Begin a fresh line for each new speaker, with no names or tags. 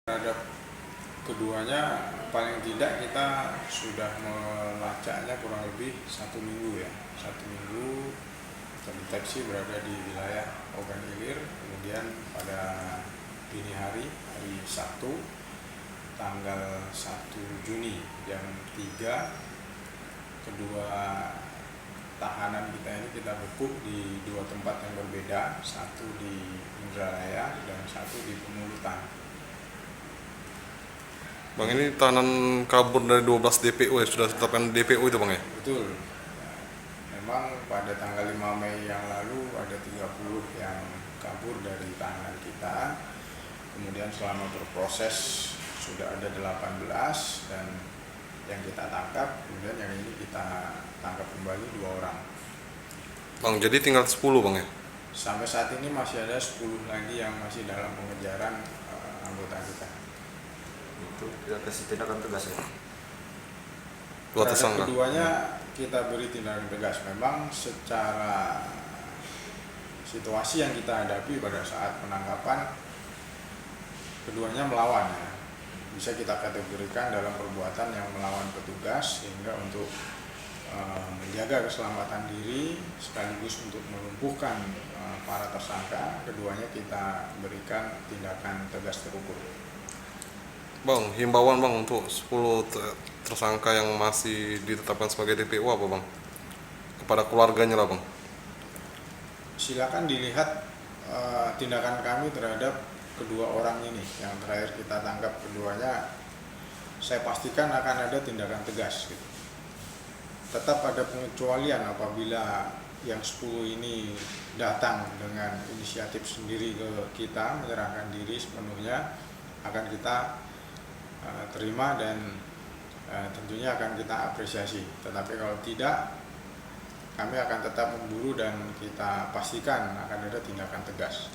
Terhadap keduanya paling tidak kita sudah melacaknya kurang lebih 1 minggu ya. 1 minggu terdeteksi berada di wilayah Ogan Ilir. Kemudian pada dini hari Sabtu tanggal 1 Juni jam 3 kedua tahanan kita ini kita bekuk di 2 tempat yang berbeda, satu di Indralaya dan satu di Pemulutan.
Bang, ini tahanan kabur dari 12 DPO ya, sudah ditetapkan DPO itu Bang ya?
Betul. Memang pada tanggal 5 Mei yang lalu ada 30 yang kabur dari tahanan kita. Kemudian selama berproses sudah ada 18 dan yang kita tangkap, kemudian yang ini kita tangkap kembali 2 orang.
Bang, jadi tinggal 10 Bang ya?
Sampai saat ini masih ada 10 lagi yang masih dalam pengejaran anggota kita.
Itu kita kasih tindakan tegas ya.
Dua
Terhadap
tersangka.
keduanya kita beri tindakan tegas. Memang secara situasi yang kita hadapi pada saat penangkapan, keduanya melawan ya. Bisa kita kategorikan dalam perbuatan yang melawan petugas, sehingga untuk menjaga keselamatan diri sekaligus untuk melumpuhkan para tersangka, keduanya kita berikan tindakan tegas terukur.
Bang, himbauan Bang untuk 10 tersangka yang masih ditetapkan sebagai DPO apa Bang? Kepada keluarganya lah Bang.
Silakan dilihat tindakan kami terhadap kedua orang ini. Yang terakhir kita tangkap keduanya, saya pastikan akan ada tindakan tegas gitu. Tetap ada pengecualian apabila yang 10 ini datang dengan inisiatif sendiri ke kita, menyerahkan diri sepenuhnya, akan kita terima dan tentunya akan kita apresiasi. Tetapi kalau tidak, kami akan tetap memburu dan kita pastikan akan ada tindakan tegas.